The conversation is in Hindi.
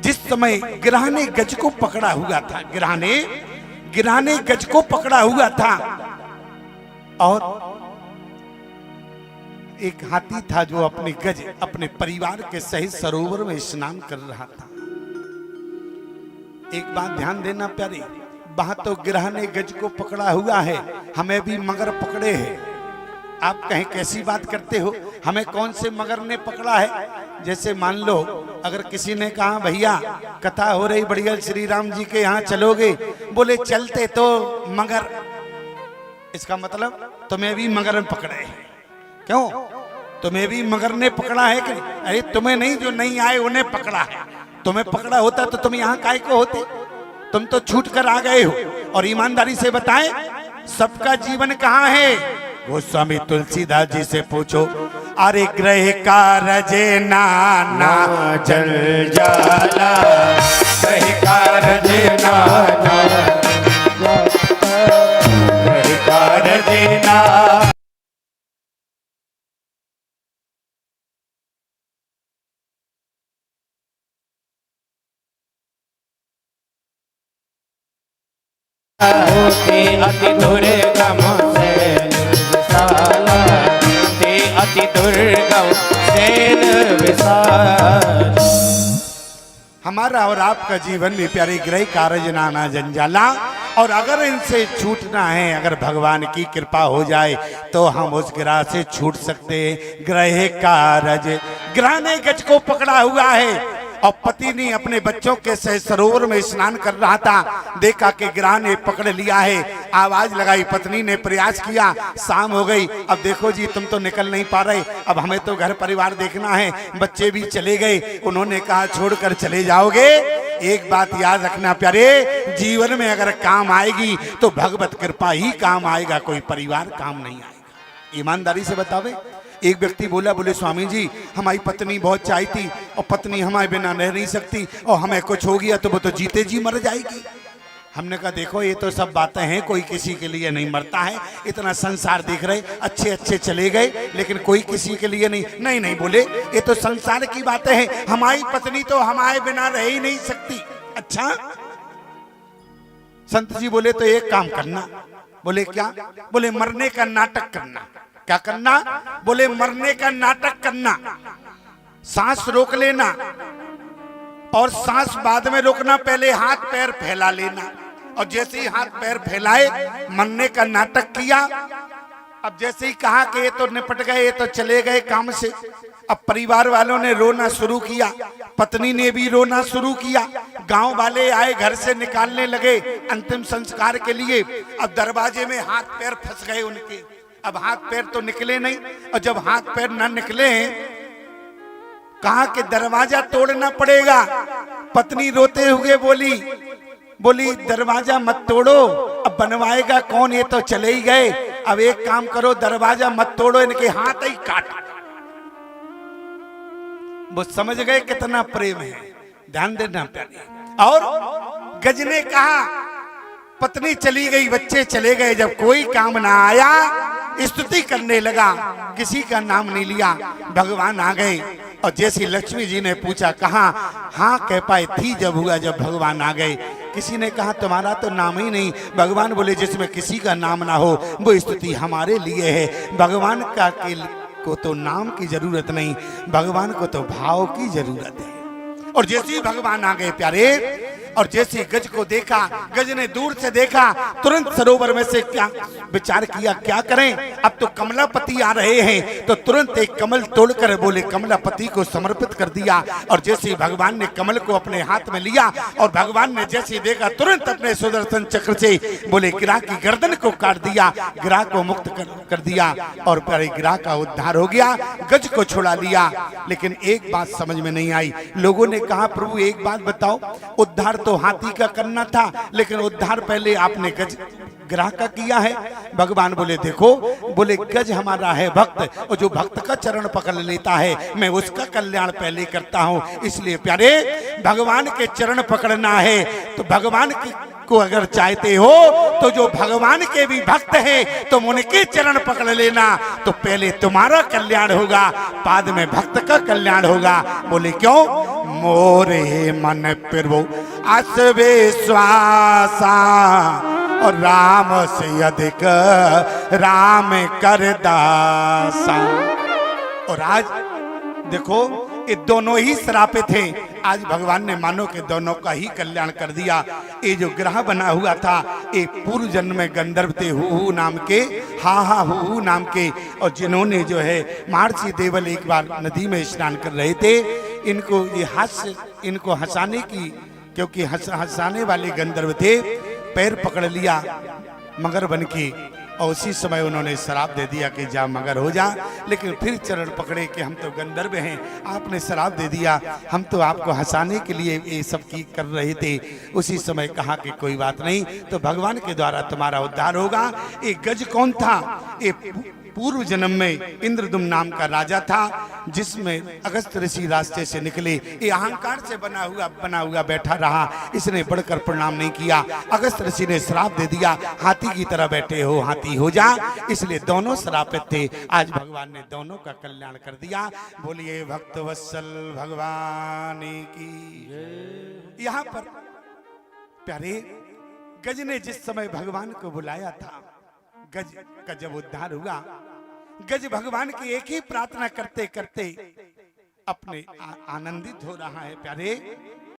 जिस समय गिरह ने गज को पकड़ा हुआ था, गिरह ने गज को पकड़ा हुआ था, और एक हाथी था जो अपने गज अपने परिवार के सहित सरोवर में स्नान कर रहा था। एक बात ध्यान देना प्यारे, वहां तो गिरह ने गज को पकड़ा हुआ है, हमें भी मगर पकड़े हैं। आप कहें कैसी बात करते हो, हमें कौन से मगर ने पकड़ा है? जैसे मान लो अगर किसी ने कहा भैया कथा हो रही बढ़िया श्री राम जी के यहाँ चलोगे, बोले चलते तो मगर, इसका मतलब तुम्हें भी मगर में पकड़े हैं। क्यों? तुम्हें भी मगर ने पकड़ा है कि? अरे तुम्हें नहीं, जो नहीं आए उन्हें पकड़ा है। तुम्हें पकड़ा होता तो तुम यहाँ काहे को होते? तुम तो छूट कर आ गए हो। और ईमानदारी से बताएं, सबका जीवन कहाँ है? गोस्वामी तुलसीदास जी से पूछो, अरे ग्रह कारजे नाना जल जाला, ग्रह कारजे नाना, ग्रह कारजे नाना। ते अति दुर्गम सेन विशाला, ते अति दुर्गम सेन विशाल। हमारा और आपका जीवन में प्यारे ग्रह कारज नाना जंजाला, और अगर इनसे छूटना है, अगर भगवान की कृपा हो जाए तो हम उस ग्रह से छूट सकते हैं। ग्रह कारज, ग्रह ने गज को पकड़ा हुआ है और पति ने अपने बच्चों के सहित सरोवर में स्नान कर रहा था, देखा कि गिरह ने पकड़ लिया है। आवाज लगाई, पत्नी ने प्रयास किया, शाम हो गई, अब देखो जी तुम तो निकल नहीं पा रहे, अब हमें तो घर परिवार देखना है, बच्चे भी चले गए। उन्होंने कहा छोड़कर चले जाओगे? एक बात याद रखना प्यारे, जीवन में अगर काम आएगी तो भगवत कृपा ही काम आएगा, कोई परिवार काम नहीं आएगा। ईमानदारी से बतावे। एक व्यक्ति बोला, बोले स्वामी जी हमारी पत्नी बहुत चाहती और पत्नी हमारे बिना रह नहीं सकती, और हमें कुछ हो गया तो वो तो जीते जी मर जाएगी। हमने कहा देखो ये तो सब बातें हैं, कोई किसी के लिए नहीं मरता है, इतना संसार देख रहे, अच्छे अच्छे चले गए लेकिन कोई किसी के लिए नहीं। नहीं नहीं बोले, ये तो संसार की बातें हैं, हमारी पत्नी तो हमारे बिना रह ही नहीं सकती। अच्छा संत जी बोले तो एक काम करना। बोले क्या? बोले मरने का नाटक करना। क्या करना? बोले मरने का नाटक करना। सांस रोक लेना और सांस बाद में रोकना, पहले हाथ पैर फैला लेना, और जैसे ही हाथ पैर फैलाए मरने का नाटक किया। अब जैसे ही कहा कि ये तो निपट गए, ये तो चले गए काम से, अब परिवार वालों ने रोना शुरू किया, पत्नी ने भी रोना शुरू किया, गांव वाले आए, घर से निकालने लगे अंतिम संस्कार के लिए। अब दरवाजे में हाथ पैर फंस गए उनके, अब हाथ पैर तो निकले नहीं, और जब हाथ पैर न निकले कहा कि दरवाजा तोड़ना पड़ेगा। पत्नी रोते हुए बोली दरवाजा मत तोड़ो, अब बनवाएगा कौन, ये तो चले ही गए, अब एक काम करो दरवाजा मत तोड़ो, इनके हाथ ही काटो। वो समझ गए कितना प्रेम है, ध्यान देना प्यारे। और गज ने कहा, पत्नी चली गई, बच्चे चले गए, जब कोई काम ना आया स्तुति करने लगा, किसी का नाम नहीं लिया। भगवान आ गए, और जैसी लक्ष्मी जी ने पूछा कहाँ, हाँ कह पाए थी जब हुआ जब भगवान आ गए। किसी ने कहा तुम्हारा तो नाम ही नहीं। भगवान बोले जिसमें किसी का नाम ना हो वो स्तुति हमारे लिए है। भगवान को तो नाम की जरूरत नहीं, भगवान को तो भाव की जरूरत है। और जैसे ही भगवान आ गए प्यारे, और जैसे गज को देखा, गज ने दूर से देखा, तुरंत सरोवर में से क्या विचार किया, क्या करें, अब तो कमलापति आ रहे हैं, तो तुरंत एक कमल तोड़कर बोले कमलापति को समर्पित कर दिया। और जैसे भगवान ने कमल को अपने हाथ में लिया, और भगवान ने जैसे देखा तुरंत अपने सुदर्शन चक्र से बोले गिरह की गर्दन को काट दिया, गिरह को मुक्त कर दिया, और गिरह का उद्धार हो गया, गज को छुड़ा लिया। लेकिन एक बात समझ में नहीं आई, लोगों ने कहा प्रभु एक बात बताओ, उद्धार तो हाथी का करना था, लेकिन उद्धार पहले आपने गज गिरह का किया है। भगवान बोले देखो, बोले गज हमारा है भक्त, और जो भक्त का चरण पकड़ लेता है मैं उसका कल्याण पहले करता हूँ। इसलिए प्यारे भगवान के चरण पकड़ना है तो भगवान को अगर चाहते हो तो जो भगवान के भी भक्त हैं तुम उनके चरण पकड़ लेना, तो पहले तुम्हारा कल्याण होगा, बाद में भक्त का कल्याण होगा। बोले क्यों? मोरे मन प्रभु अस विश्वासा और राम से अधिक राम कर दासा। और आज देखो ये दोनों ही श्रापित थे, आज भगवान ने मानो कि दोनों का ही कल्याण कर दिया। ये जो ग्रह बना हुआ था ये पूर्व जन्म में गंधर्व थे हु नाम के, हा हु नाम के, और जिन्होंने जो है महर्षि देवल एक बार नदी में स्नान कर रहे थे, इनको ये इनको हंसाने की, क्योंकि हंसाने वाले गंधर्व थे, पैर पकड़ लिया मगर बन के, और उसी समय उन्होंने शराब दे दिया कि जा मगर हो जा। लेकिन फिर चरण पकड़े कि हम तो गंधर्व हैं, आपने शराब दे दिया, हम तो आपको हंसाने के लिए ये सब की कर रहे थे। उसी समय कहा कि कोई बात नहीं, तो भगवान के द्वारा तुम्हारा उद्धार होगा। एक गज कौन था? ये पूर्व जन्म में इंद्रदुम्न नाम का राजा था, जिसमें अगस्त ऋषि रास्ते से निकले। ये अहंकार से बना हुआ बैठा रहा, इसने बढ़कर प्रणाम नहीं किया। अगस्त ऋषि ने श्राप दे दिया, हाथी की तरह बैठे हो, हाथी हो जा। इसलिए दोनों श्रापित थे, आज भगवान ने दोनों का कल्याण कर दिया। बोलिए भक्त वत्सल भगवान की। यहाँ पर प्यारे गज ने जिस समय भगवान को बुलाया था, गज का जब उद्धार हुआ, गज भगवान की एक ही प्रार्थना करते करते अपने आनंदित हो रहा है। प्यारे